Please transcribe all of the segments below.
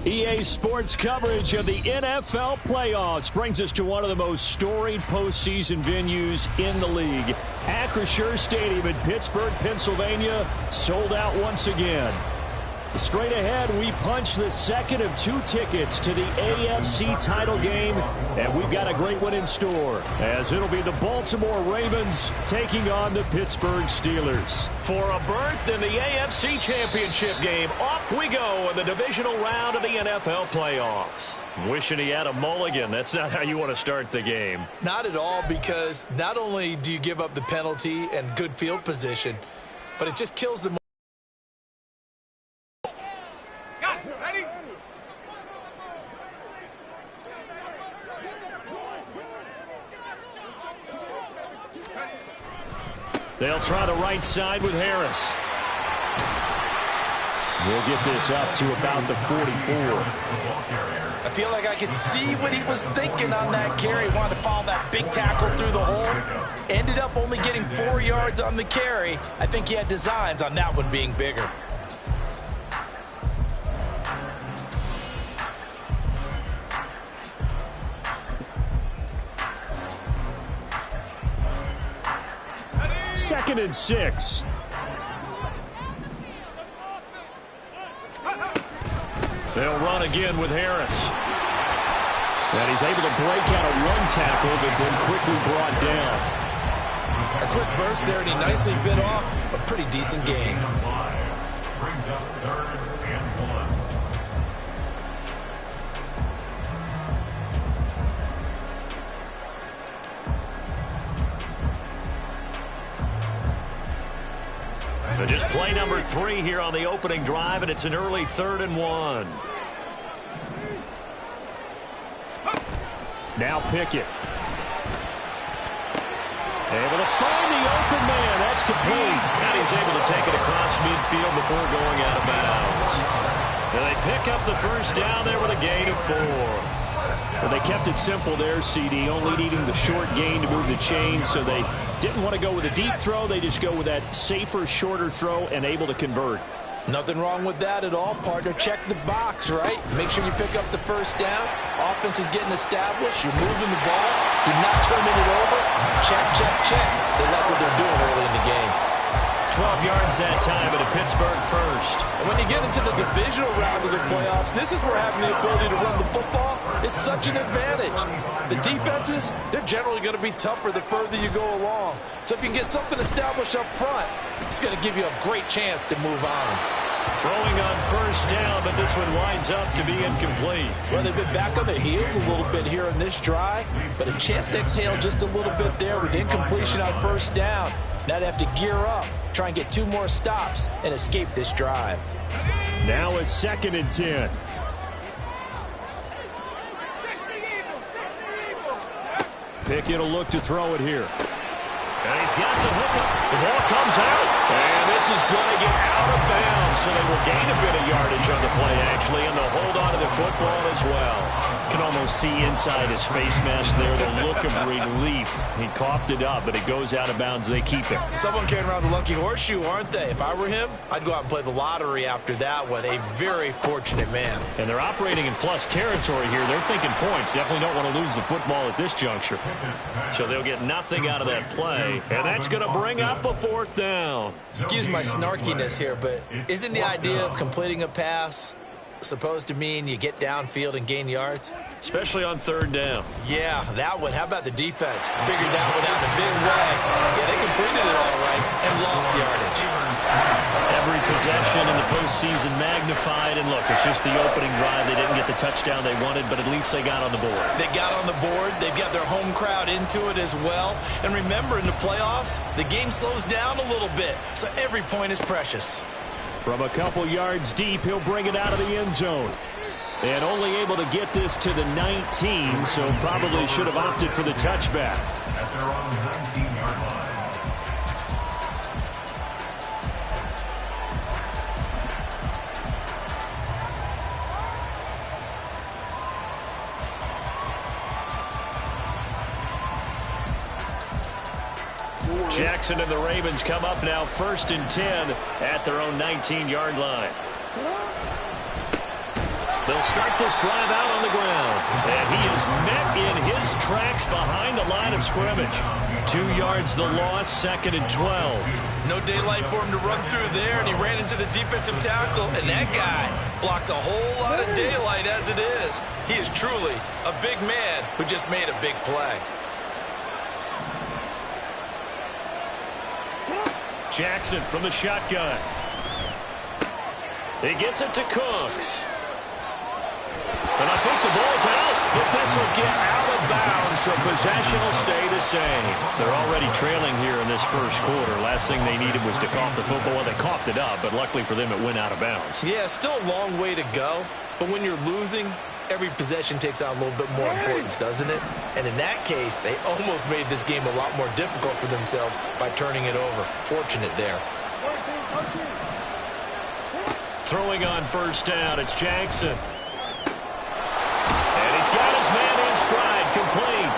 EA Sports coverage of the NFL playoffs brings us to one of the most storied postseason venues in the league. Acrisure Stadium in Pittsburgh, Pennsylvania, sold out once again. Straight ahead, we punch the second of 2 tickets to the AFC title game, and we've got a great one in store, as it'll be the Baltimore Ravens taking on the Pittsburgh Steelers. For a berth in the AFC Championship game, off we go in the divisional round of the NFL playoffs. Wishing he had a mulligan. That's not how you want to start the game. Not at all, because not only do you give up the penalty and good field position, but it just kills the They'll try the right side with Harris. We'll get this up to about the 44. I feel like I could see what he was thinking on that carry. Wanted to follow that big tackle through the hole. Ended up only getting 4 yards on the carry. I think he had designs on that one being bigger. Second and 6. They'll run again with Harris. And he's able to break out of one tackle, but then quickly brought down. A quick burst there, and he nicely bit off a pretty decent gain. Brings up 3rd and 1. So just play number 3 here on the opening drive, and it's an early 3rd and 1. Now Pickett. Able to find the open man. That's complete. And he's able to take it across midfield before going out of bounds. And they pick up the first down there with a gain of 4. Well, they kept it simple there, CD, only needing the short gain to move the chain, so they didn't want to go with a deep throw. They just go with that safer, shorter throw and able to convert. Nothing wrong with that at all, partner. Check the box, right? Make sure you pick up the first down. Offense is getting established. You're moving the ball. You're not turning it over. Check, check, check. They like what they're doing early in the game. 12 yards that time at a Pittsburgh first. And when you get into the divisional round of the playoffs, this is where having the ability to run the football is such an advantage. The defenses, they're generally going to be tougher the further you go along. So if you can get something established up front, it's going to give you a great chance to move on. Throwing on first down, but this one winds up to be incomplete. Well, they've been back on their heels a little bit here in this drive, but a chance to exhale just a little bit there with incompletion on first down. Now they have to gear up, try and get 2 more stops, and escape this drive. Now a 2nd and 10. Pickett will look to throw it here. And he's got the hook up. The ball comes out. And this is going to get out of bounds. So they will gain a bit of yardage on the play, actually, and they'll hold on to the football as well. Can almost see inside his face mask there the look of relief. He coughed it up, but it goes out of bounds. They keep it. Someone carrying around the lucky horseshoe, aren't they? If I were him, I'd go out and play the lottery after that one. A very fortunate man. And they're operating in plus territory here. They're thinking points. Definitely don't want to lose the football at this juncture. So they'll get nothing out of that play. And that's going to bring up a 4th down. Excuse my snarkiness here, but isn't the idea of completing a pass supposed to mean you get downfield and gain yards? Especially on 3rd down. Yeah, that one. How about the defense? Figured that one out in a big way. Yeah, they completed it all right and lost yardage. Every possession in the postseason magnified. And look, it's just the opening drive. They didn't get the touchdown they wanted, but at least they got on the board. They got on the board. They've got their home crowd into it as well. And remember, in the playoffs, the game slows down a little bit, so every point is precious. From a couple yards deep, he'll bring it out of the end zone. And only able to get this to the 19, so probably should have opted for the touchback. At their own 19-yard line. Jackson and the Ravens come up now 1st and 10 at their own 19-yard line. They'll start this drive out on the ground. And he is met in his tracks behind the line of scrimmage. 2 yards the loss, 2nd and 12. No daylight for him to run through there, and he ran into the defensive tackle, and that guy blocks a whole lot of daylight as it is. He is truly a big man who just made a big play. Jackson from the shotgun. He gets it to Cooks. And I think the ball's out, but this will get out of bounds, so possession will stay the same. They're already trailing here in this first quarter. Last thing they needed was to cough the football. Well, they coughed it up, but luckily for them, it went out of bounds. Yeah, still a long way to go, but when you're losing, every possession takes on a little bit more importance, doesn't it? And in that case, they almost made this game a lot more difficult for themselves by turning it over. Fortunate there. Throwing on first down, it's Jackson. And he's got his man in stride, complete.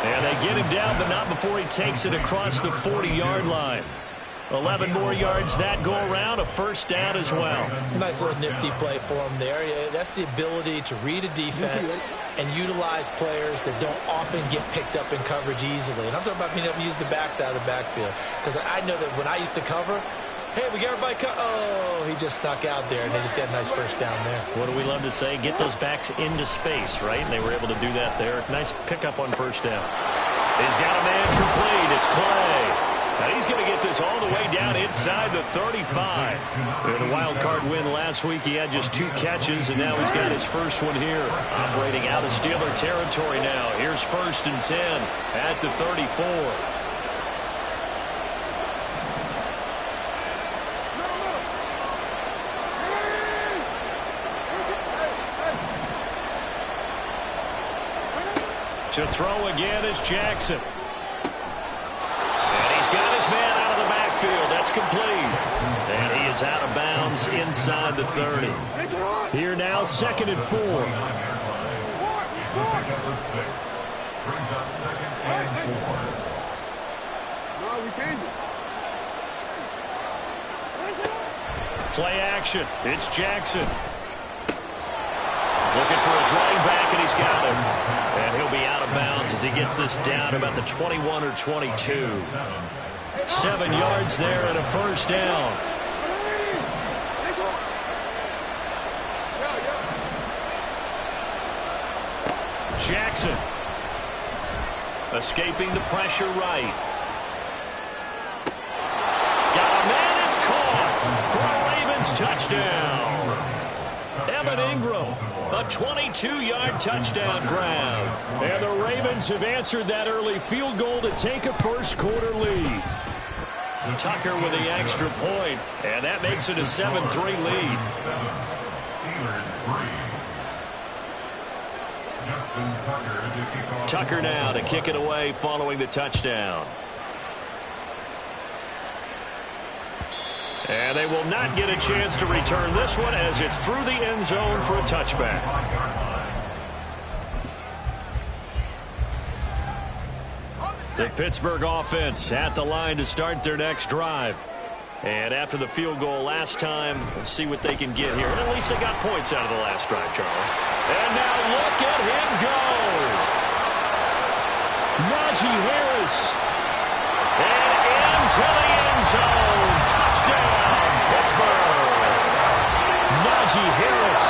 And they get him down, but not before he takes it across the 40-yard line. 11 more yards that go around, a first down as well. Nice little nifty play for him there. Yeah, that's the ability to read a defense and utilize players that don't often get picked up in coverage easily. And I'm talking about being able to use the backs out of the backfield. Because I know that when I used to cover, hey, we got everybody oh, he just snuck out there, and they just got a nice first down there. What do we love to say? Get those backs into space, right? And they were able to do that there. Nice pickup on first down. He's got a man complete. It's Clay. And he's going to get this all the way down inside the 35. In the wild card win last week, he had just 2 catches, and now he's got his first one here. Operating out of Steeler territory now. Here's 1st and 10 at the 34. To throw again is Jackson. And he's got his man out of the backfield. That's complete. And he is out of bounds inside the 30. Here now, 2nd and 4. Number 6 brings up 2nd and 4. No, we changed it. Play action. It's Jackson. Looking for his running back, and he's got him. And he'll be out of bounds as he gets this down about the 21 or 22. 7 yards there and a first down. Jackson. Escaping the pressure right. Got a man, it's caught for a Ravens touchdown. Evan Ingram, a 22-yard touchdown grab. And the Ravens have answered that early field goal to take a first quarter lead. Tucker with the extra point, and that makes it a 7-3 lead. Tucker now to kick it away following the touchdown. And they will not get a chance to return this one as it's through the end zone for a touchback. The Pittsburgh offense at the line to start their next drive. And after the field goal last time, we'll see what they can get here. And at least they got points out of the last drive, Charles. And now look at him go. Najee Harris. And into the end zone. Touchdown, Pittsburgh. Najee Harris,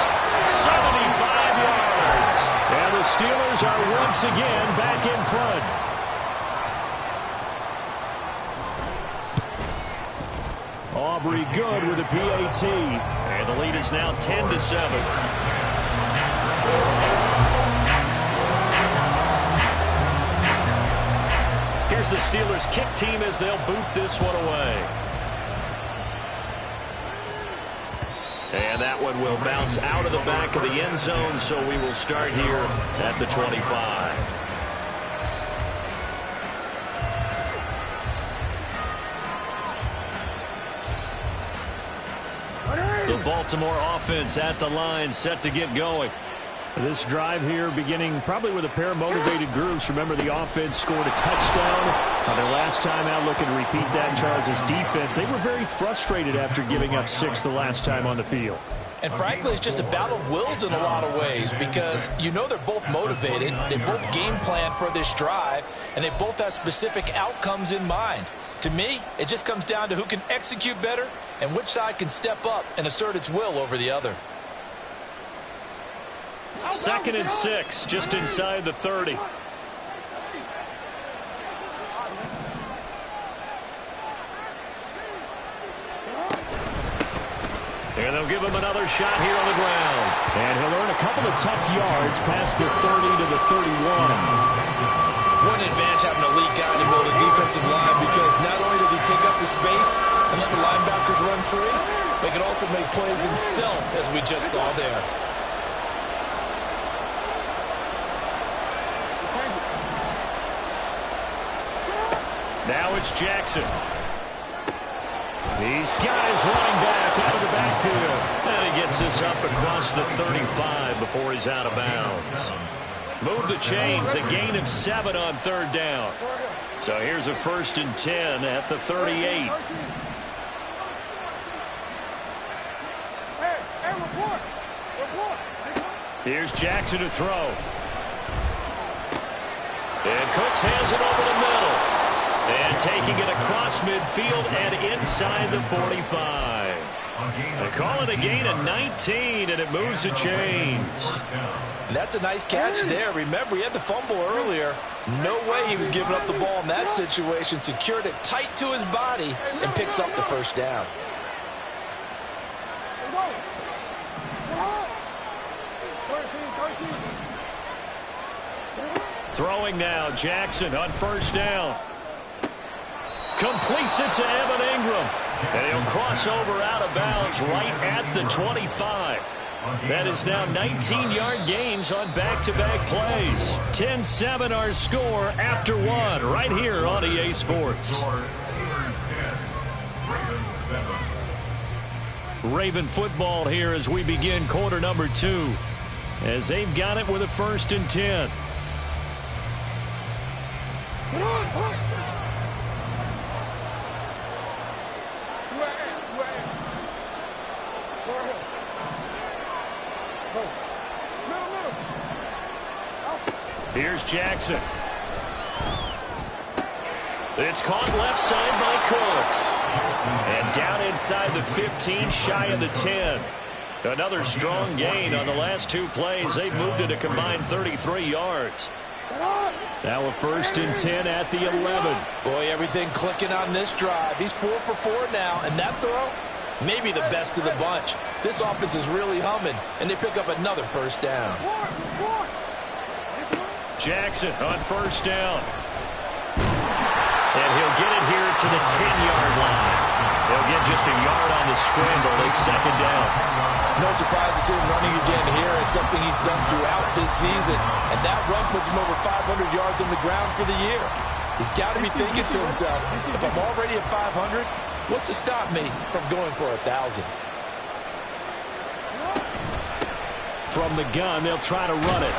75 yards. And the Steelers are once again back in front. Aubrey good with a PAT. And the lead is now 10-7. Here's the Steelers kick team as they'll boot this one away. And that one will bounce out of the back of the end zone, so we will start here at the 25. The Baltimore offense at the line, set to get going. This drive here beginning probably with a pair of motivated groups. Remember, the offense scored a touchdown on their last time out, looking to repeat that. Charles' defense, they were very frustrated after giving up 6 the last time on the field. And frankly, it's just a battle of wills in a lot of ways because you know they're both motivated, they both game plan for this drive, and they both have specific outcomes in mind. To me, it just comes down to who can execute better and which side can step up and assert its will over the other. 2nd and 6, just inside the 30. And they'll give him another shot here on the ground. And he'll earn a couple of tough yards past the 30 to the 31. What an advantage having an elite guy to build a defensive line because not only does he take up the space and let the linebackers run free, but he can also make plays himself, as we just saw there. Now it's Jackson. He's got his running back out of the backfield. And he gets this up across the 35 before he's out of bounds. Move the chains, a gain of 7 on 3rd down. So here's a 1st and 10 at the 38. Here's Jackson to throw. And Cooks has it over the middle. And taking it across midfield and inside the 45. They call it a gain of 19, and it moves the chains. That's a nice catch there. Remember, he had the fumble earlier. No way he was giving up the ball in that situation. Secured it tight to his body and picks up the 1st down. Throwing now, Jackson on 1st down. Completes it to Evan Ingram. And he'll cross over out of bounds right at the 25. That is now 19-yard gains on back-to-back plays. 10-7 our score after 1 right here on EA Sports. Raven football here as we begin quarter number 2. As they've got it with a 1st and 10. Here's Jackson. It's caught left side by Cooks. And down inside the 15, shy of the 10. Another strong gain on the last 2 plays. They've moved it a combined 33 yards. Now a 1st and 10 at the 11. Boy, everything clicking on this drive. He's 4 for 4 now, and that throw, maybe the best of the bunch. This offense is really humming, and they pick up another 1st down. Jackson on 1st down. And he'll get it here to the 10-yard line. He'll get just a yard on the scramble. It's 2nd down. No surprise to see him running again here. It's something he's done throughout this season. And that run puts him over 500 yards on the ground for the year. He's got to be thinking to himself, if I'm already at 500, what's to stop me from going for 1,000? From the gun, they'll try to run it.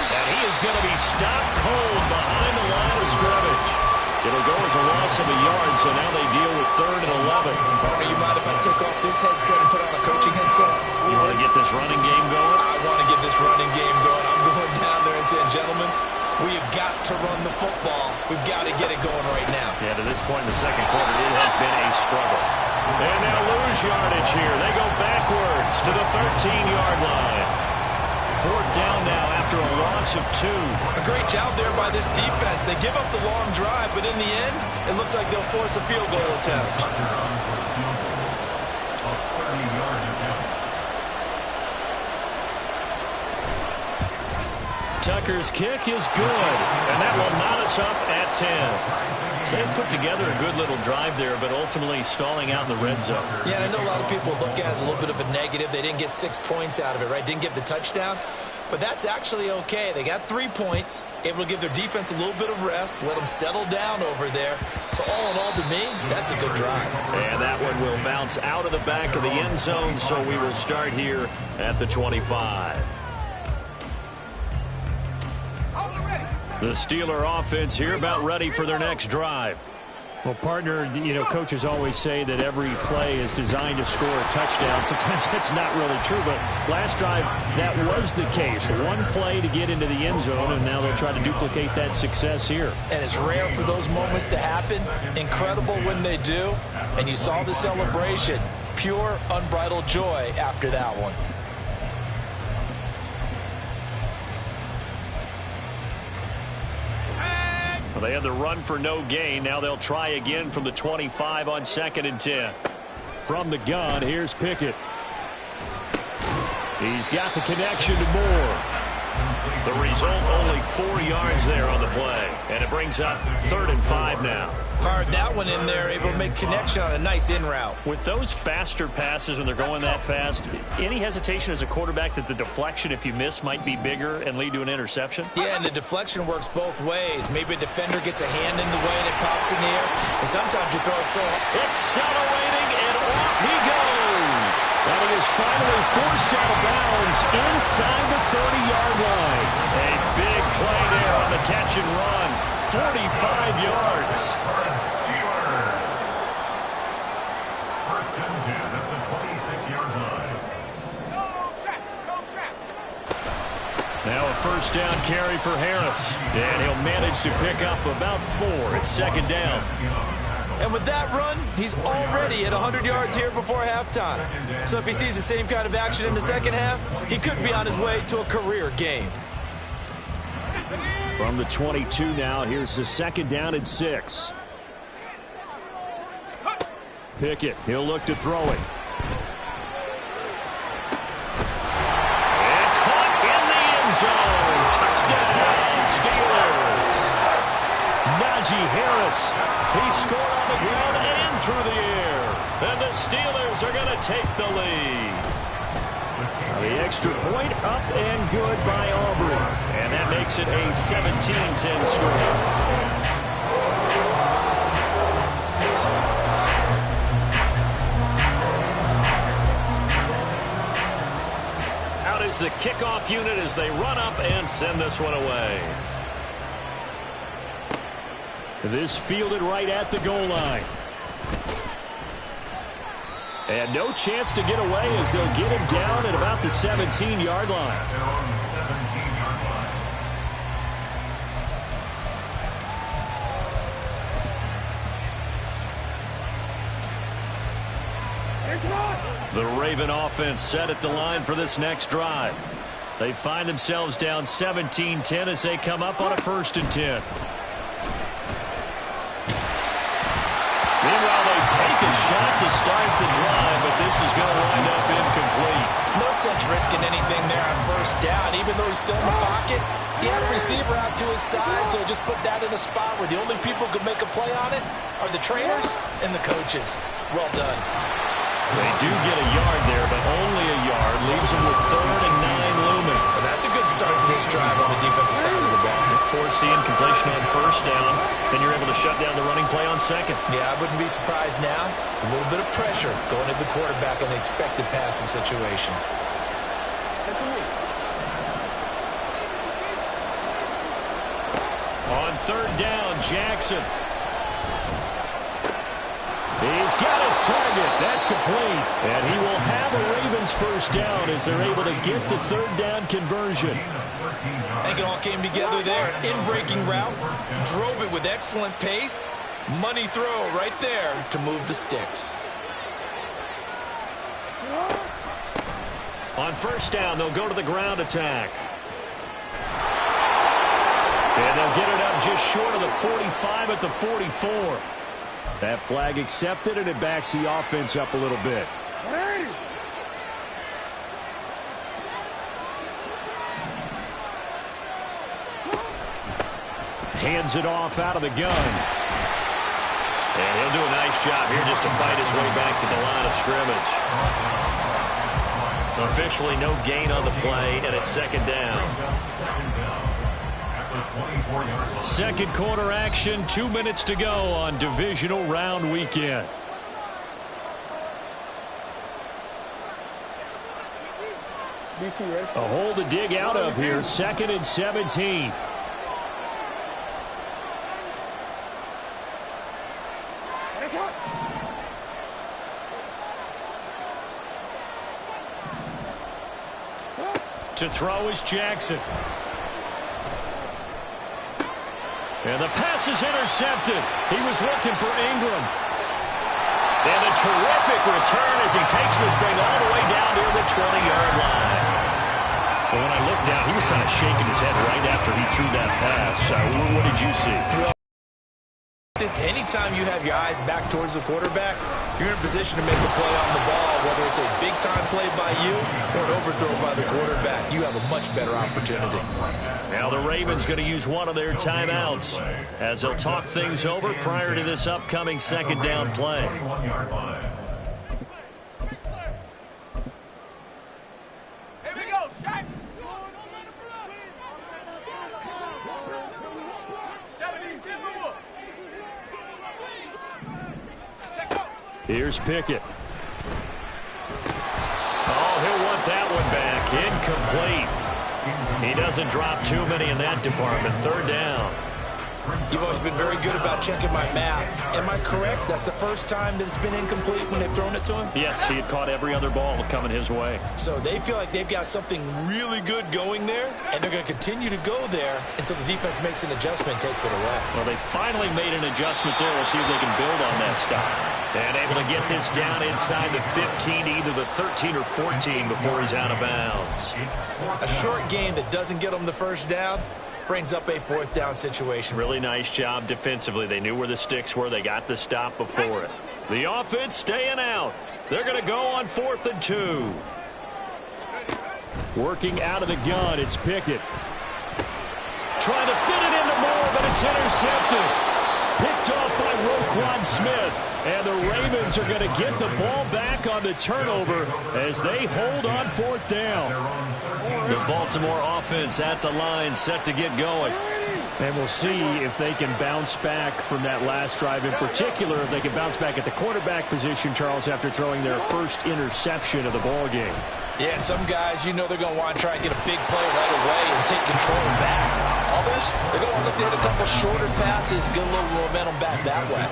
And he is going to be stopped cold behind the line of scrimmage. It'll go as a loss of a yard, so now they deal with 3rd and 11. Partner, you mind if I take off this headset and put on a coaching headset? You want to get this running game going? I want to get this running game going. I'm going down there and saying, gentlemen, we have got to run the football. We've got to get it going right now. Yeah, to this point in the 2nd quarter, it has been a struggle. And now lose yardage here. They go backwards to the 13-yard line. 4th down now after a loss of 2. A great job there by this defense. They give up the long drive, but in the end, it looks like they'll force a field goal attempt. Tucker's kick is good, and that will knot us up at 10. So they put together a good little drive there, but ultimately stalling out in the red zone. Yeah, I know a lot of people look at it as a little bit of a negative. They didn't get 6 points out of it, right? Didn't get the touchdown. But that's actually okay. They got 3 points, able to give their defense a little bit of rest, let them settle down over there. So all in all, to me, that's a good drive. And that one will bounce out of the back of the end zone, so we will start here at the 25. The Steeler offense here about ready for their next drive. Well, partner, coaches always say that every play is designed to score a touchdown. Sometimes that's not really true, but last drive, that was the case. One play to get into the end zone, and now they'll try to duplicate that success here. And it's rare for those moments to happen. Incredible when they do. And you saw the celebration. Pure, unbridled joy after that one. Well, they had the run for no gain. Now they'll try again from the 25 on 2nd and 10. From the gun, here's Pickett. He's got the connection to Moore. The result, only 4 yards there on the play. And it brings up 3rd and 5 now. Fired that one in there, able to make connection on a nice in route. With those faster passes when they're going that fast, any hesitation as a quarterback that the deflection, if you miss, might be bigger and lead to an interception? Yeah, and the deflection works both ways. Maybe a defender gets a hand in the way and it pops in the air. And sometimes you throw it so hard. Accelerating, and off he goes. And he is finally forced out of bounds inside the 30-yard line. A big play there on the catch and run. 45 yards. First and 10 at the 26-yard line. Now a first down carry for Harris. And he'll manage to pick up about 4. It's 2nd down. And with that run, he's already at 100 yards here before halftime. So if he sees the same kind of action in the second half, he could be on his way to a career game. From the 22 now, here's the 2nd down and 6. Pickett, he'll look to throw it. And caught in the end zone. Touchdown, Steelers. Najee Harris. He scored on the ground and through the air. And the Steelers are going to take the lead. The extra point up and good by Auburn. And that makes it a 17-10 score. Out is the kickoff unit as they run up and send this one away. This fielded right at the goal line. And no chance to get away as they'll get him down at about the 17-yard line. They're on the 17-yard line. The Raven offense set at the line for this next drive. They find themselves down 17-10 as they come up on a 1st and 10. Meanwhile, they take a shot to start the drive, but this is going to wind up incomplete. No sense risking anything there on 1st down. Even though he's still in the pocket, he had a receiver out to his side, so just put that in a spot where the only people who could make a play on it are the trainers and the coaches. Well done. They do get a yard there, but only a yard. Leaves them with 3rd and 9 looming. Well, that's a good start to this drive on the defensive side of the ball. Forcing completion on 1st down. Then you're able to shut down the running play on 2nd. Yeah, I wouldn't be surprised now. A little bit of pressure going at the quarterback in the expected passing situation. On 3rd down, Jackson. He's got his target. That's complete. And he will have a Ravens 1st down as they're able to get the 3rd down conversion. I think it all came together there. In-breaking route. Drove it with excellent pace. Money throw right there to move the sticks. On 1st down, they'll go to the ground attack. And they'll get it up just short of the 45 at the 44. That flag accepted, and it backs the offense up a little bit. Hands it off out of the gun. And he'll do a nice job here just to fight his way back to the line of scrimmage. Officially no gain on the play, and it's 2nd down. 2nd quarter action, 2 minutes to go on divisional round weekend. A hole to dig out of here, 2nd and 17. To throw is Jackson. And the pass is intercepted. He was looking for Ingram. And a terrific return as he takes this thing all the way down near the 20-yard line. But when I looked down, he was kind of shaking his head right after he threw that pass. What did you see? Anytime you have your eyes back towards the quarterback, you're in a position to make a play on the ball, whether it's a big-time play by you or an overthrow by the quarterback. You have a much better opportunity. Now the Ravens going to use one of their timeouts as they'll talk things over prior to this upcoming second down play. Here we go, Shaq. 17. Here's Pickett. Oh, he'll want that one back. Incomplete. He doesn't drop too many in that department. Third down. You've always been very good about checking my math. Am I correct? That's the first time that it's been incomplete when they've thrown it to him? Yes, he had caught every other ball coming his way. So they feel like they've got something really good going there, and they're going to continue to go there until the defense makes an adjustment and takes it away. Well, they finally made an adjustment there. We'll see if they can build on that stop. And able to get this down inside the 15, either the 13 or 14 before he's out of bounds. A short game that doesn't get them the first down brings up a fourth down situation. Really nice job defensively. They knew where the sticks were. They got the stop before it. The offense staying out. They're going to go on 4th and 2. Working out of the gun, it's Pickett. Trying to fit it into Moore, but it's intercepted. Picked off by Roquan Smith. And the Ravens are going to get the ball back on the turnover as they hold on 4th down. The Baltimore offense at the line, set to get going. And we'll see if they can bounce back from that last drive. In particular, if they can bounce back at the quarterback position, Charles, after throwing their first interception of the ball game. Yeah, and some guys, you know they're going to want to try and get a big play right away and take control back. Others, they're going to look to hit a couple shorter passes, get a little momentum back that way.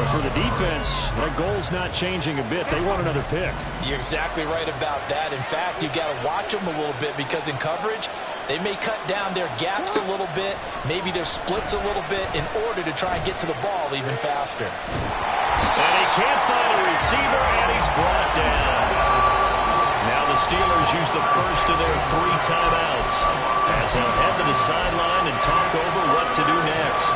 But for the defense, their goal's not changing a bit. They want another pick. You're exactly right about that. In fact, you got to watch them a little bit because in coverage, they may cut down their gaps a little bit, maybe their splits a little bit in order to try and get to the ball even faster. And he can't find a receiver, and he's brought down. Now the Steelers use the first of their 3 timeouts as they'll head to the sideline and talk over what to do next.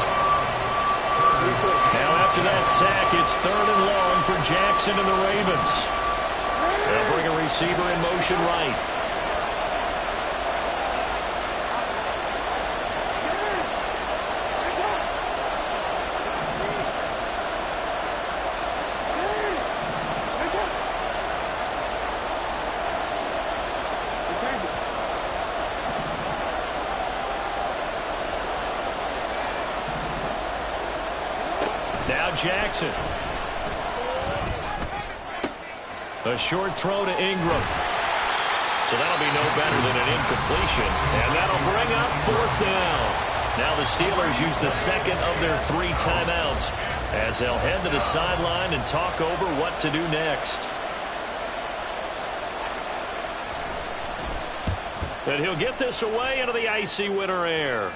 Now after that sack, it's 3rd and long for Jackson and the Ravens. They'll bring a receiver in motion right. Now Jackson. A short throw to Ingram. So that'll be no better than an incompletion. And that'll bring up 4th down. Now the Steelers use the second of their 3 timeouts as they'll head to the sideline and talk over what to do next. And he'll get this away into the icy winter air.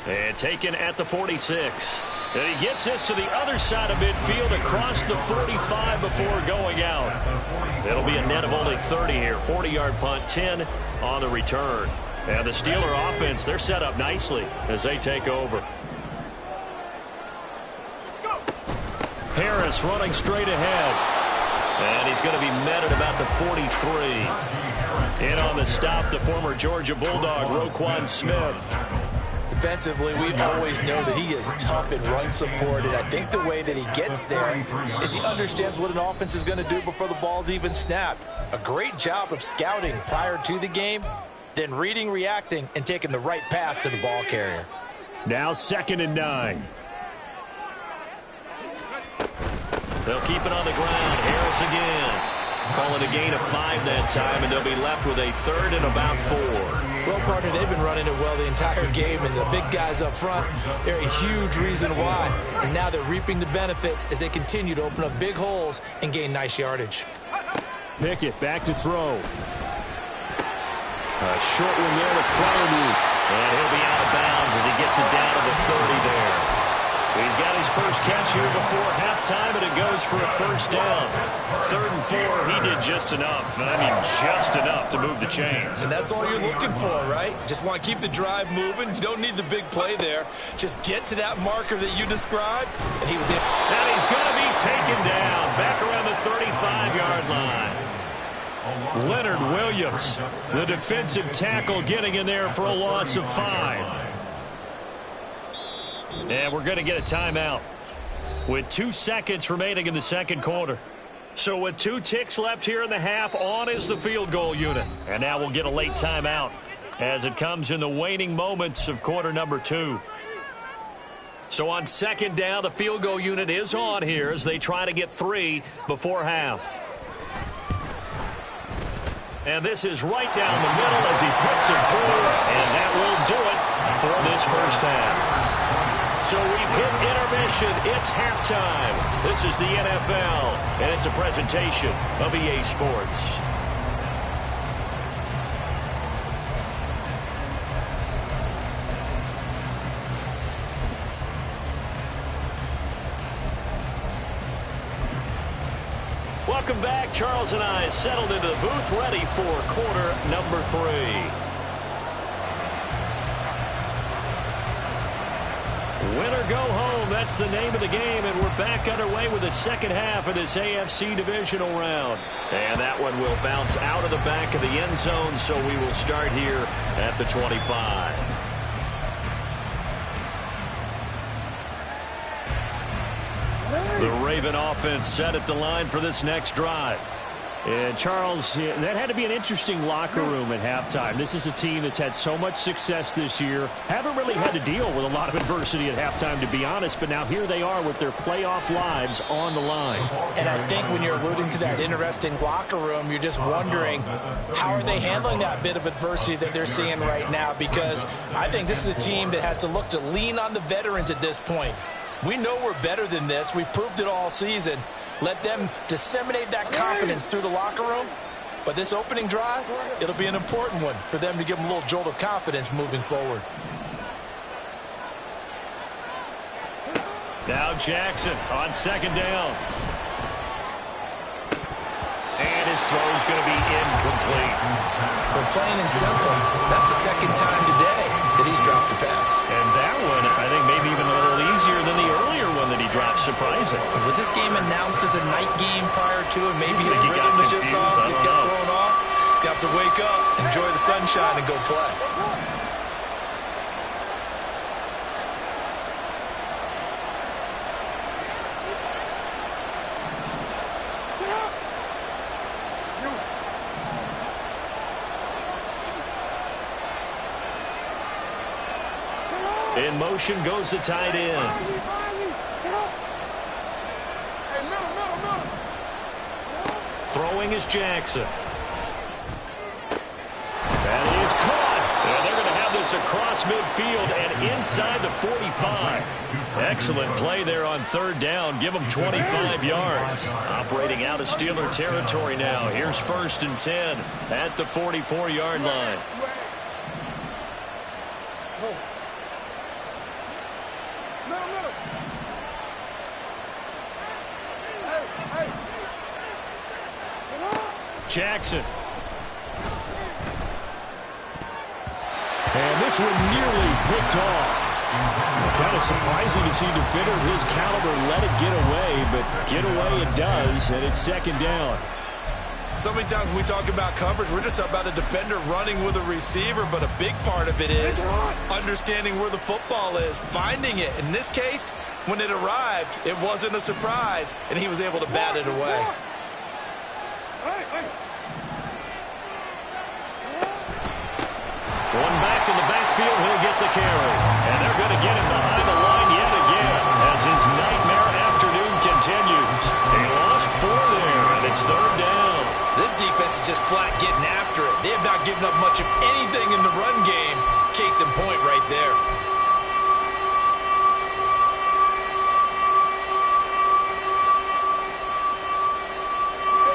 And taken at the 46. And he gets this to the other side of midfield across the 45 before going out. It'll be a net of only 30 here. 40-yard punt, 10 on the return. And the Steeler offense, they're set up nicely as they take over. Harris running straight ahead. And he's going to be met at about the 43. In on the stop, the former Georgia Bulldog, Roquan Smith. Defensively, we always know that he is tough in run support, and I think the way that he gets there is he understands what an offense is going to do before the ball's even snapped. A great job of scouting prior to the game, then reading, reacting, and taking the right path to the ball carrier. Now 2nd and 9. They'll keep it on the ground. Harris again. Calling a gain of 5 that time, and they'll be left with a 3rd and about 4. Well, partner, they've been running it well the entire game, and the big guys up front, they're a huge reason why. And now they're reaping the benefits as they continue to open up big holes and gain nice yardage. Pickett back to throw. A short one there to Freiermuth. And he'll be out of bounds as he gets it down to the 30 there. He's got his first catch here before halftime, and it goes for a first down. 3rd and 4, he did just enough. I mean, just enough to move the chains. And that's all you're looking for, right? Just want to keep the drive moving. You don't need the big play there. Just get to that marker that you described, and he was in. And he's going to be taken down back around the 35-yard line. Leonard Williams, the defensive tackle, getting in there for a loss of 5. And we're going to get a timeout with 2 seconds remaining in the second quarter. So with 2 ticks left here in the half, on is the field goal unit. And now we'll get a late timeout as it comes in the waning moments of quarter number 2. So on second down, the field goal unit is on here as they try to get 3 before half. And this is right down the middle as he puts it through, and that will do it for this first half. So we've hit intermission. It's halftime. This is the NFL, and it's a presentation of EA Sports. Welcome back. Charles and I settled into the booth, ready for quarter number 3. Win or go home, that's the name of the game, and we're back underway with the second half of this AFC divisional round. And that one will bounce out of the back of the end zone, so we will start here at the 25. The Raven offense set at the line for this next drive. And Charles, that had to be an interesting locker room at halftime. This is a team that's had so much success this year. Haven't really had to deal with a lot of adversity at halftime, to be honest. But now here they are with their playoff lives on the line. And I think when you're alluding to that interesting locker room, you're just wondering how are they handling that bit of adversity that they're seeing right now? Because I think this is a team that has to look to lean on the veterans at this point. We know we're better than this. We've proved it all season. Let them disseminate that confidence through the locker room. But this opening drive, it'll be an important one for them to give them a little jolt of confidence moving forward. Now Jackson on second down. And his throw's going to be incomplete. But plain and simple, that's the second time today that he's dropped a pass. And that one, I think, maybe even a little easier than the earlier one that he dropped, surprising. Was this game announced as a night game prior to it? Maybe his rhythm was just off. He's got thrown off. He's got to wake up, enjoy the sunshine, and go play. In motion goes the tight end. Throwing is Jackson. That is caught. And they're going to have this across midfield and inside the 45. Excellent play there on third down. Give them 25 yards. Operating out of Steeler territory now. Here's 1st and 10 at the 44-yard line. Jackson. And this one nearly picked off. Kind of surprising to see a defender of his caliber let it get away, but get away it does, and it's second down. So many times when we talk about coverage, we're just about a defender running with a receiver, but a big part of it is understanding where the football is, finding it. In this case, when it arrived, it wasn't a surprise, and he was able to bat it away. One back in the backfield, he'll get the carry. And they're going to get him behind the line yet again as his nightmare afternoon continues. They lost 4 there, and it's third down. This defense is just flat getting after it. They have not given up much of anything in the run game. Case in point right there.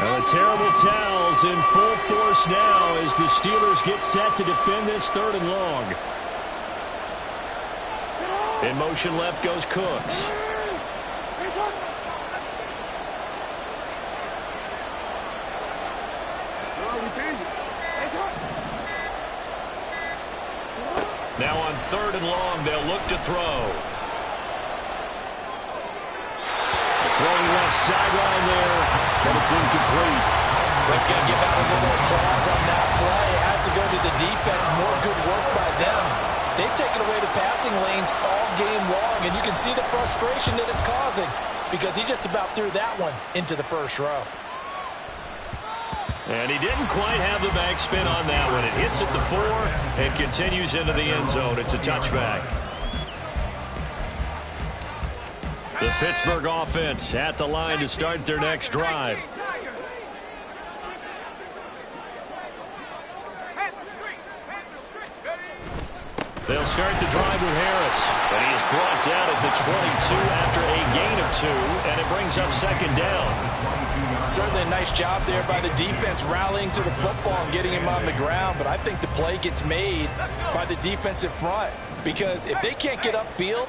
Well, the Terrible towels in full force now as the Steelers get set to defend this 3rd and long. In motion left goes Cooks. Now on 3rd and long, they'll look to throw. Throwing left sideline there, but it's incomplete. They're going to give out a little applause on that play. It has to go to the defense. More good work by them. They've taken away the passing lanes all game long, and you can see the frustration that it's causing because he just about threw that one into the first row. And he didn't quite have the backspin on that one. It hits at the 4 and continues into the end zone. It's a touchback. The Pittsburgh offense at the line to start their next drive. They'll start the drive with Harris. And he is brought down at the 22 after a gain of 2, and it brings up 2nd down. Certainly a nice job there by the defense rallying to the football and getting him on the ground, but I think the play gets made by the defensive front because if they can't get upfield,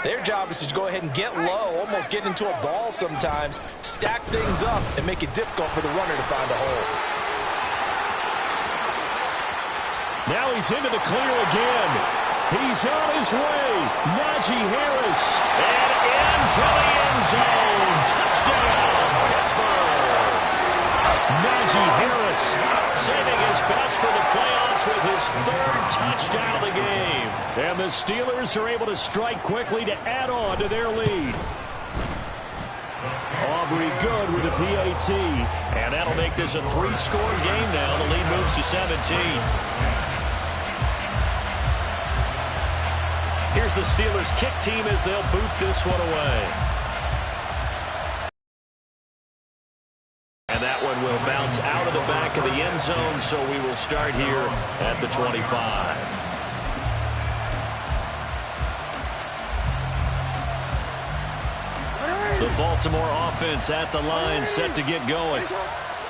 their job is to go ahead and get low, almost get into a ball sometimes, stack things up, and make it difficult for the runner to find a hole. Now he's into the clear again. He's on his way. Najee Harris. And into the end zone. Touchdown, Pittsburgh. Najee Harris saving his best for the playoffs with his 3rd touchdown of the game. And the Steelers are able to strike quickly to add on to their lead. Aubrey good with a PAT. And that'll make this a 3-score game now. The lead moves to 17. Here's the Steelers kick team as they'll boot this one away. And that one will bounce out of the back of the end zone, so we will start here at the 25. The Baltimore offense at the line, set to get going.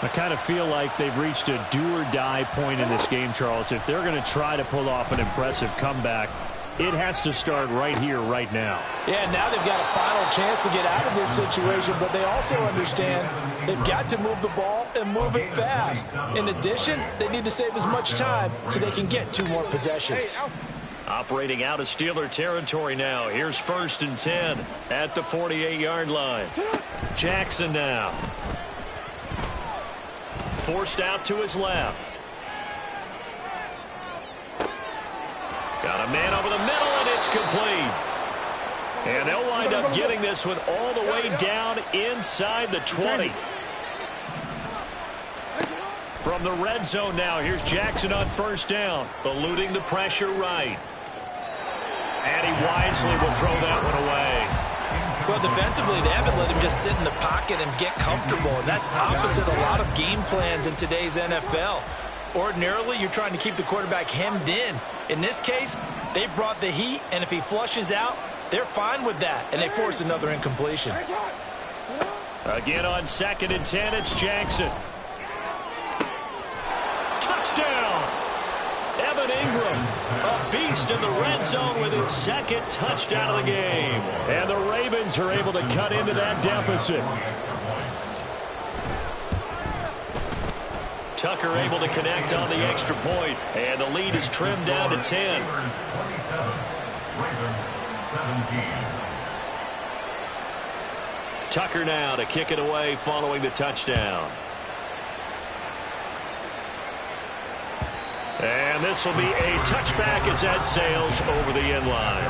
I kind of feel like they've reached a do-or-die point in this game, Charles. If they're going to try to pull off an impressive comeback, it has to start right here, right now. Yeah, now they've got a final chance to get out of this situation, but they also understand they've got to move the ball and move it fast. In addition, they need to save as much time so they can get 2 more possessions. Operating out of Steeler territory now. Here's 1st and 10 at the 48-yard line. Jackson now. Forced out to his left. Got a man over the middle, and it's complete. And they'll wind up getting this one all the way down inside the 20. From the red zone now, here's Jackson on 1st down, eluding the pressure right. And he wisely will throw that one away. Well, defensively, they haven't let him just sit in the pocket and get comfortable, and that's opposite a lot of game plans in today's NFL. Ordinarily, you're trying to keep the quarterback hemmed in. In this case, they brought the heat, and if he flushes out, they're fine with that, and they force another incompletion. Again on 2nd and 10, it's Jackson. Touchdown! Evan Ingram, a beast in the red zone with his 2nd touchdown of the game. And the Ravens are able to cut into that deficit. Tucker able to connect on the extra point, and the lead is trimmed down to 10. Tucker now to kick it away following the touchdown. And this will be a touchback as that sails over the end line.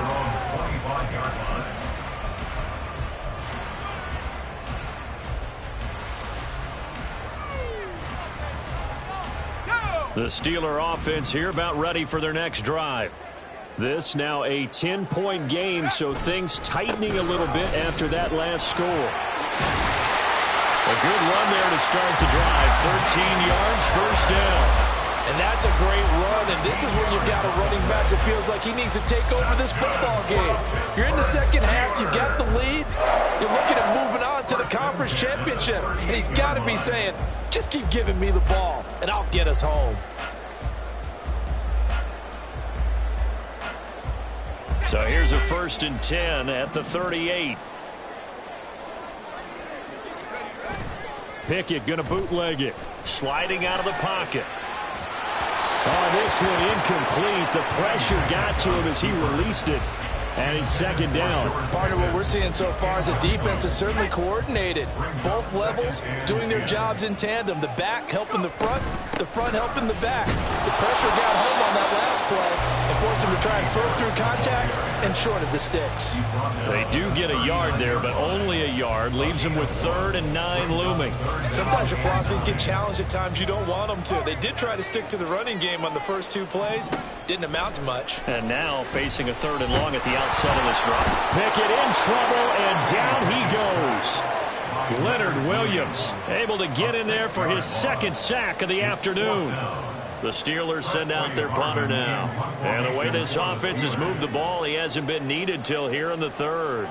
The Steeler offense here about ready for their next drive. This now a 10-point game, so things tightening a little bit after that last score. A good run there to start the drive. 13 yards, 1st down. And that's a great run, and this is where you've got a running back who feels like he needs to take over this football game. If you're in the second half, you've got the lead, you're looking at moving on to the conference championship, and he's got to be saying, just keep giving me the ball, and I'll get us home. So here's a 1st and 10 at the 38. Pickett going to bootleg it. Sliding out of the pocket. Oh, this one incomplete. The pressure got to him as he released it. And it's 2nd down. Partner, what we're seeing so far is the defense is certainly coordinated. Both levels doing their jobs in tandem. The back helping the front helping the back. The pressure got home on that last play and forced him to try and throw through contact and shorted the sticks. They do get a yard there, but only a yard. Leaves them with 3rd and 9 looming. Sometimes your philosophies get challenged at times you don't want them to. They did try to stick to the running game on the first 2 plays. Didn't amount to much. And now facing a 3rd and long at the outside of this drive. Pickett in trouble, and down he goes. Leonard Williams able to get in there for his 2nd sack of the afternoon. The Steelers send out their punter now. And the way this offense has moved the ball, he hasn't been needed till here in the 3rd.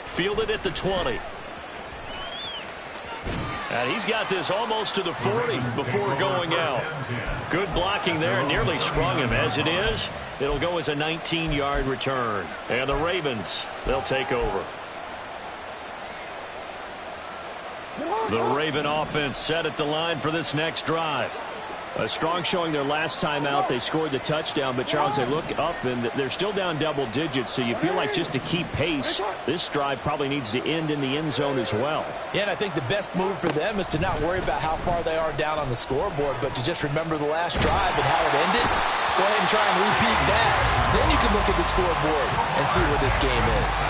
Fielded at the 20. And he's got this almost to the 40 before going out. Good blocking there, nearly sprung him. As it is, it'll go as a 19-yard return. And the Ravens, they'll take over. The Raven offense set at the line for this next drive. A strong showing their last time out. They scored the touchdown, but Charles, they look up and they're still down double digits, so you feel like just to keep pace, this drive probably needs to end in the end zone as well. Yeah, and I think the best move for them is to not worry about how far they are down on the scoreboard, but to just remember the last drive and how it ended. Go ahead and try and repeat that. Then you can look at the scoreboard and see where this game is.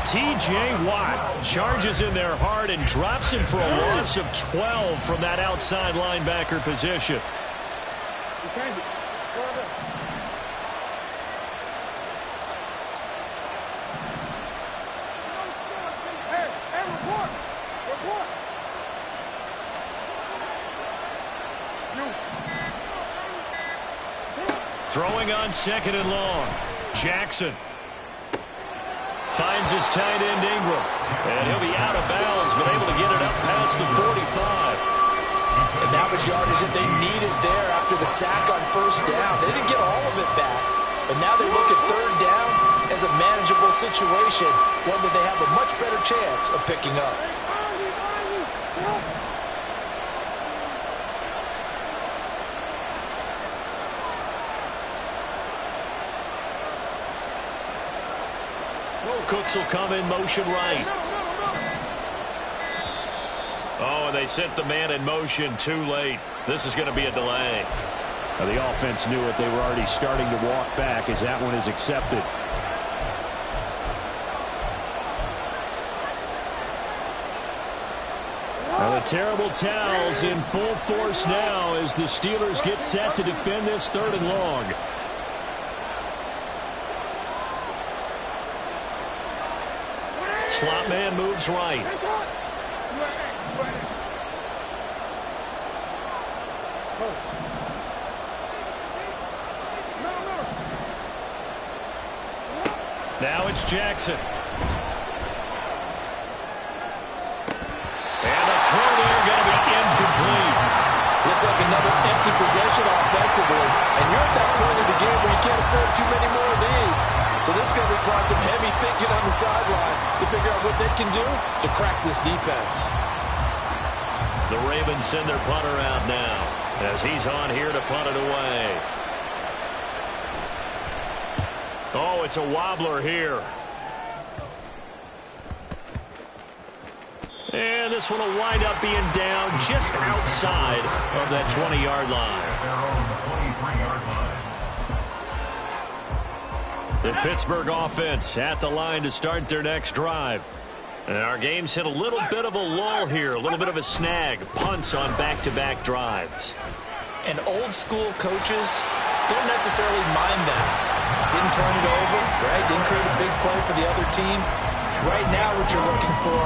T.J. Watt charges in there hard and drops him for a loss of 12 from that outside linebacker position. Throwing on 2nd and long. Jackson finds his tight end Ingram. And he'll be out of bounds, but able to get it up past the 45. And that was yardage that they needed there after the sack on 1st down. They didn't get all of it back, but now they look at 3rd down as a manageable situation, one that they have a much better chance of picking up. Cooks will come in motion right. Oh, and they sent the man in motion too late. This is going to be a delay. Well, the offense knew it. They were already starting to walk back as that one is accepted. Well, the terrible towels in full force now as the Steelers get set to defend this 3rd and long. Slot man moves right. Now it's Jackson. And the throw there going to be incomplete. Looks like another empty possession offensively. And you're at that point in the game where you can't afford too many more of these. So this is going to require some heavy thinking on the sideline to figure out what they can do to crack this defense. The Ravens send their punter out now as he's on here to punt it away. Oh, it's a wobbler here. And this one will wind up being down just outside of that 20-yard line. The Pittsburgh offense at the line to start their next drive. And our game's hit a little bit of a lull here, a little bit of a snag. Punts on back-to-back drives. And old-school coaches don't necessarily mind that. Didn't turn it over, right? Didn't create a big play for the other team. Right now what you're looking for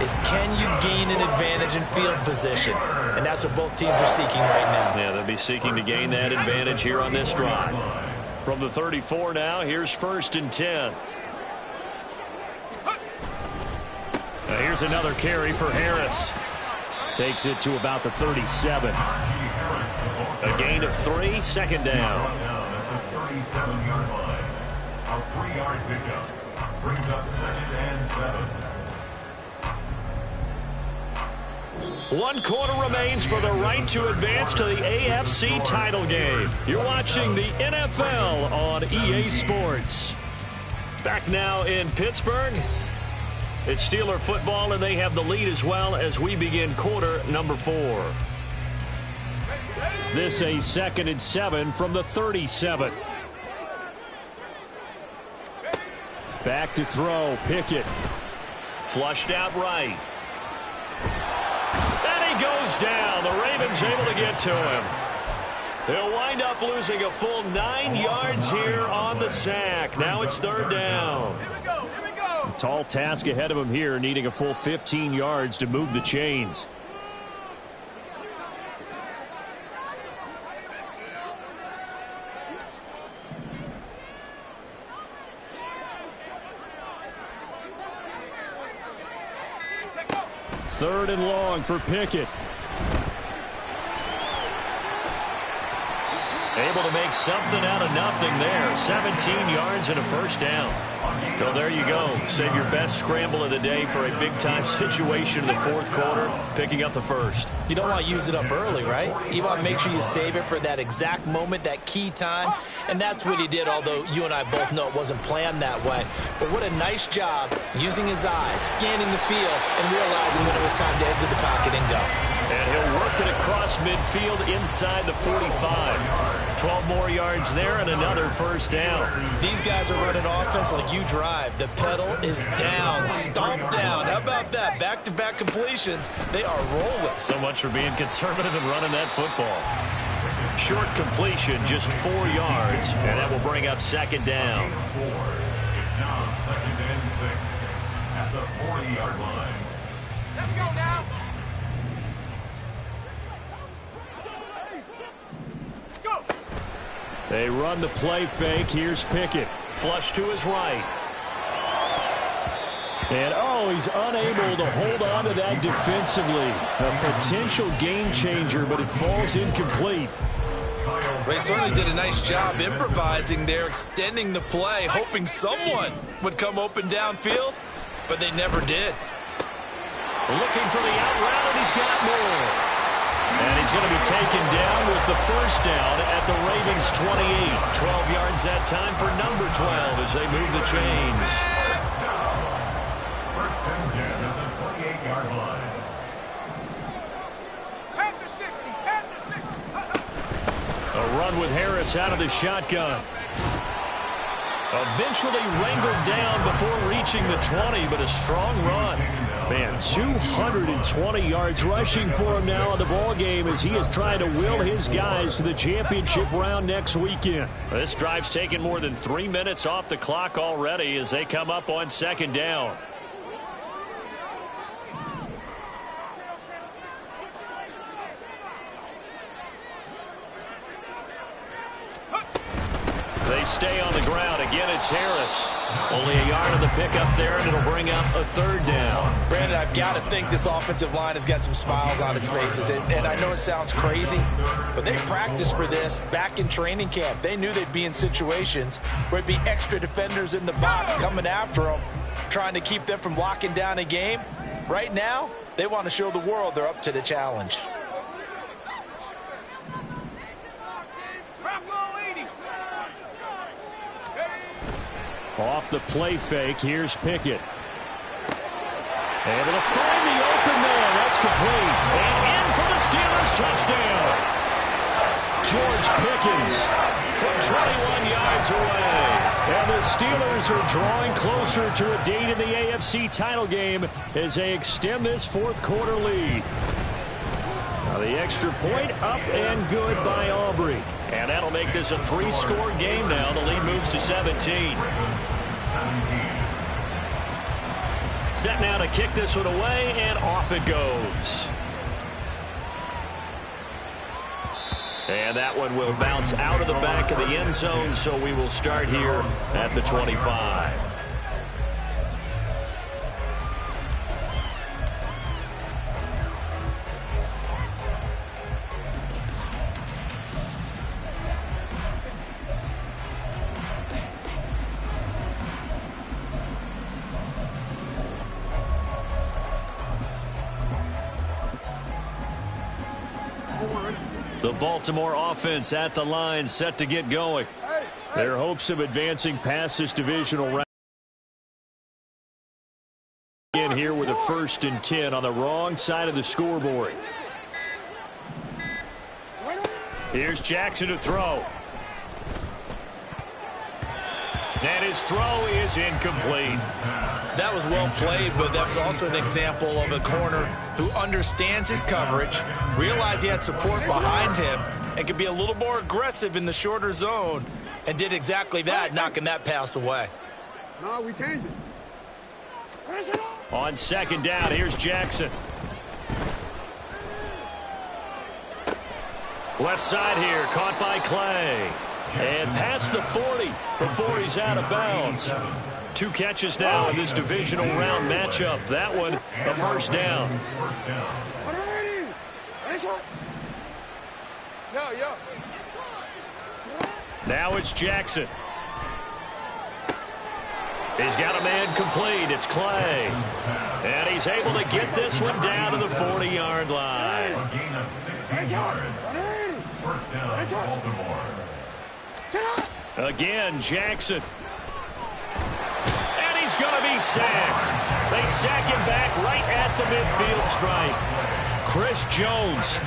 is can you gain an advantage in field position? And that's what both teams are seeking right now. Yeah, they'll be seeking to gain that advantage here on this drive. From the 34 now, here's 1st and 10. Here's another carry for Harris. Takes it to about the 37. A gain of 3, 2nd down. At the 37-yard line. A 3-yard pickup brings up 2nd and 7. 1 quarter remains for the right to advance to the AFC title game. You're watching the NFL on EA Sports. Back now in Pittsburgh. It's Steeler football, and they have the lead as well as we begin quarter number 4. This a 2nd and 7 from the 37. Back to throw, Pickett. Flushed out right. And he goes down. The Ravens able to get to him. They'll wind up losing a full 9 yards here on the sack. Now it's 3rd down. A tall task ahead of him here, needing a full 15 yards to move the chains. Third and long for Pickett. Able to make something out of nothing there. 17 yards and a 1st down. So there you go. Save your best scramble of the day for a big-time situation in the 4th quarter, picking up the 1st. You don't want to use it up early, right? You want to make sure you save it for that exact moment, that key time. And that's what he did, although you and I both know it wasn't planned that way. But what a nice job using his eyes, scanning the field, and realizing when it was time to exit the pocket and go. And he'll work it across midfield inside the 45. 12 more yards there and another 1st down. These guys are running offense like you drive. The pedal is down, stomped down. How about that? Back-to-back completions. They are rolling. So much for being conservative and running that football. Short completion, just 4 yards, and that will bring up 2nd down. It's now 2nd and 6 at the 40-yard line. Let's go now. They run the play fake. Here's Pickett. Flush to his right. And, oh, he's unable to hold on to that defensively. A potential game changer, but it falls incomplete. They certainly did a nice job improvising there, extending the play, hoping someone would come open downfield, but they never did. Looking for the out route, and he's got more. And he's going to be taken down with the 1st down at the Ravens 28. 12 yards that time for number 12 as they move the chains. 1st and 10 at the 28-yard line. Panther 60, Panther 60. A run with Harris out of the shotgun. Eventually wrangled down before reaching the 20, but a strong run. Man, 220 yards rushing for him now in the ball game as he is trying to will his guys to the championship round next weekend. This drive's taken more than 3 minutes off the clock already as they come up on 2nd down. They stay on the ground. Again, it's Harris. Only a yard of the pickup there, and it'll bring up a 3rd down. Brandon, I've got to think this offensive line has got some smiles on its faces. And I know it sounds crazy, but they practiced for this back in training camp. They knew they'd be in situations where it'd be extra defenders in the box coming after them, trying to keep them from locking down a game. Right now, they want to show the world they're up to the challenge. Off the play fake, here's Pickett. Able to find the open man. That's complete. And in for the Steelers touchdown. George Pickens from 21 yards away. And the Steelers are drawing closer to a date in the AFC title game as they extend this fourth quarter lead. Now the extra point up and good by Aubrey. And that'll make this a three-score game now. The lead moves to 17. Set now to kick this one away, and off it goes. And that one will bounce out of the back of the end zone, so we will start here at the 25. The Baltimore offense at the line, set to get going. Their hopes of advancing past this divisional round. In here with a 1st and 10 on the wrong side of the scoreboard. Here's Jackson to throw. And his throw is incomplete. That was well played, but that's also an example of a corner who understands his coverage, realized he had support behind him, and could be a little more aggressive in the shorter zone, and did exactly that, knocking that pass away. No, we changed it. On 2nd down, here's Jackson. Left side here, caught by Clay. And past the 40 before he's out of bounds. 2 catches now in this divisional round matchup. That one, a 1st down. Now it's Jackson. He's got a man complete. It's Clay. And he's able to get this one down to the 40-yard line. A gain of 16 yards. 1st down, Baltimore. Again, Jackson. And he's going to be sacked. They sack him back right at the midfield stripe. Chris Jones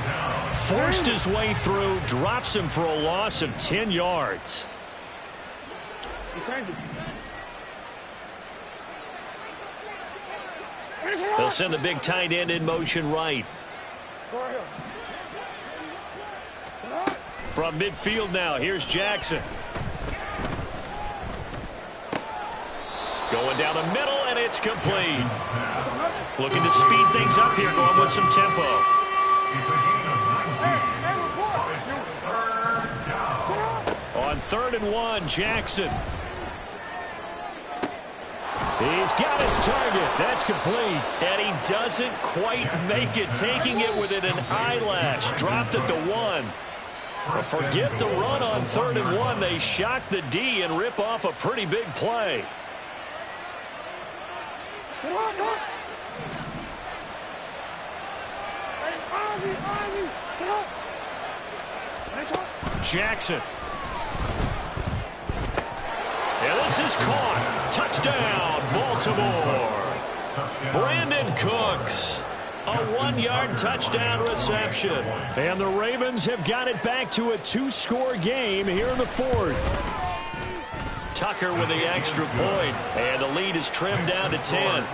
forced his way through, drops him for a loss of 10 yards. They'll send the big tight end in motion right. From midfield now, here's Jackson. Going down the middle, and it's complete. Looking to speed things up here, going with some tempo. On 3rd and 1, Jackson. He's got his target. That's complete. And he doesn't quite make it, taking it within an eyelash. Dropped it to 1. But forget the run on 3rd and 1. They shock the D and rip off a pretty big play. Jackson. And this is caught. Touchdown, Baltimore. Brandon Cooks. A 1-yard touchdown reception. And the Ravens have got it back to a 2-score game here in the 4th. Tucker with the extra point. And the lead is trimmed down to 10.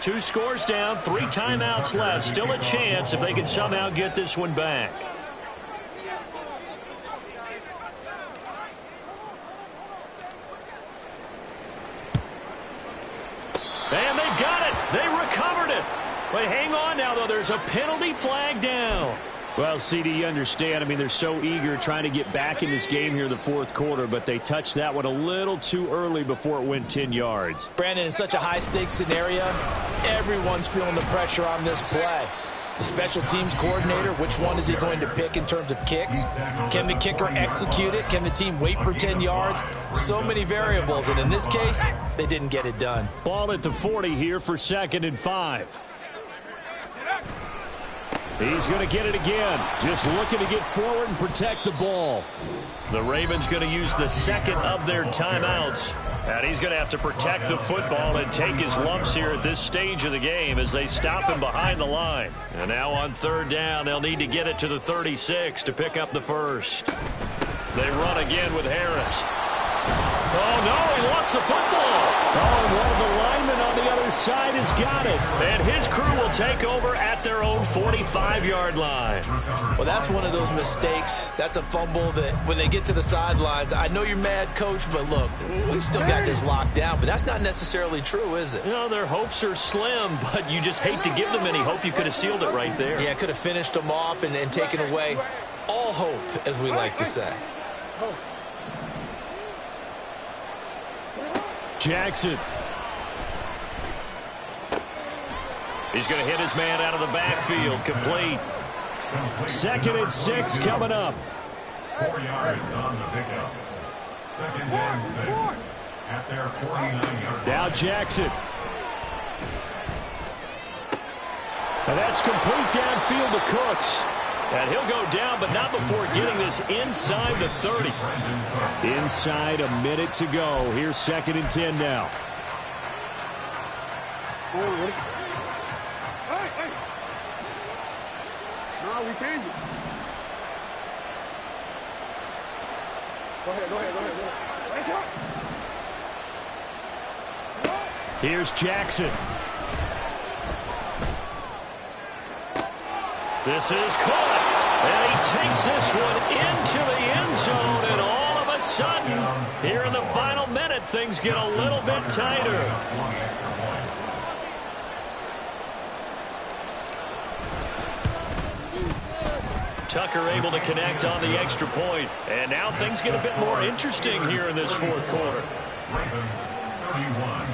2 scores down, 3 timeouts left. Still a chance if they can somehow get this one back. And they've got it. They recovered it. But hang on now, though. There's a penalty flag down. Well, CD, you understand. I mean, they're so eager trying to get back in this game here in the 4th quarter, but they touched that one a little too early before it went 10 yards. Brandon, in such a high-stakes scenario, everyone's feeling the pressure on this play. The special teams coordinator, which one is he going to pick in terms of kicks? Can the kicker execute it? Can the team wait for 10 yards? So many variables, and in this case, they didn't get it done. Ball at the 40 here for 2nd and 5. He's going to get it again. Just looking to get forward and protect the ball. The Ravens going to use the second of their timeouts. And he's going to have to protect the football and take his lumps here at this stage of the game as they stop him behind the line. And now on third down, they'll need to get it to the 36 to pick up the first. They run again with Harris. Oh, no, he lost the football. Oh, and one of the linemen on the other side has got it. And his crew will take over at their own 45-yard line. Well, that's one of those mistakes. That's a fumble that when they get to the sidelines, I know you're mad, Coach, but look, we've still got this locked down. But that's not necessarily true, is it? You know, their hopes are slim, but you just hate to give them any hope. You could have sealed it right there. Yeah, could have finished them off and taken away all hope, as we like to say. Jackson. He's going to hit his man out of the backfield. Complete. 2nd and 6 coming up. 4 yards on the pickup. 2nd and 6 at their 49-yard line. Now Jackson. And that's complete downfield to Cooks. And he'll go down, but not before getting this inside the 30. Inside a minute to go. Here's 2nd and 10 now. Hey. No, we changed it. Go ahead. Here's Jackson. This is caught. And he takes this one into the end zone. And all of a sudden, here in the final minute, things get a little bit tighter. Tucker able to connect on the extra point. And now things get a bit more interesting here in this fourth quarter. Ravens 31.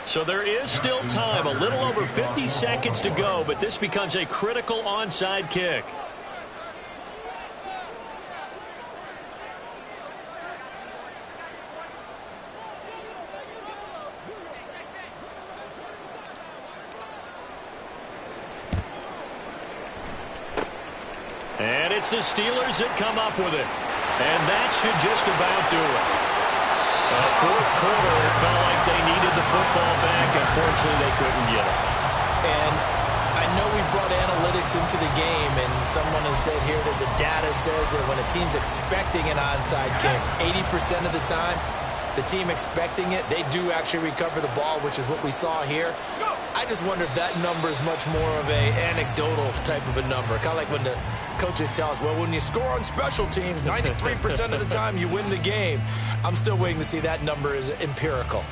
So there is still time, a little over 50 seconds to go, but this becomes a critical onside kick. And it's the Steelers that come up with it. And that should just about do it. Fourth quarter, it felt like they needed the football back. Unfortunately, they couldn't get it. And I know we brought analytics into the game, and someone has said here that the data says that when a team's expecting an onside kick, 80% of the time, the team expecting it, they do actually recover the ball, which is what we saw here. I just wonder if that number is much more of a anecdotal type of a number. Kind of like when the coaches tell us, well, when you score on special teams, 93% of the time you win the game. I'm still waiting to see that number is empirical.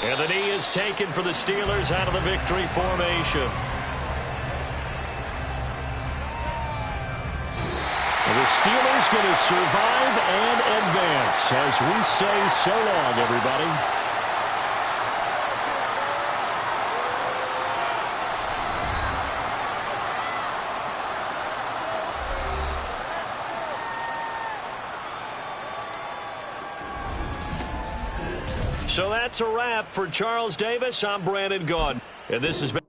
And the knee is taken for the Steelers out of the victory formation. The Steelers going to survive and advance as we say so long, everybody. So that's a wrap for Charles Davis. I'm Brandon Gaudin, and this has been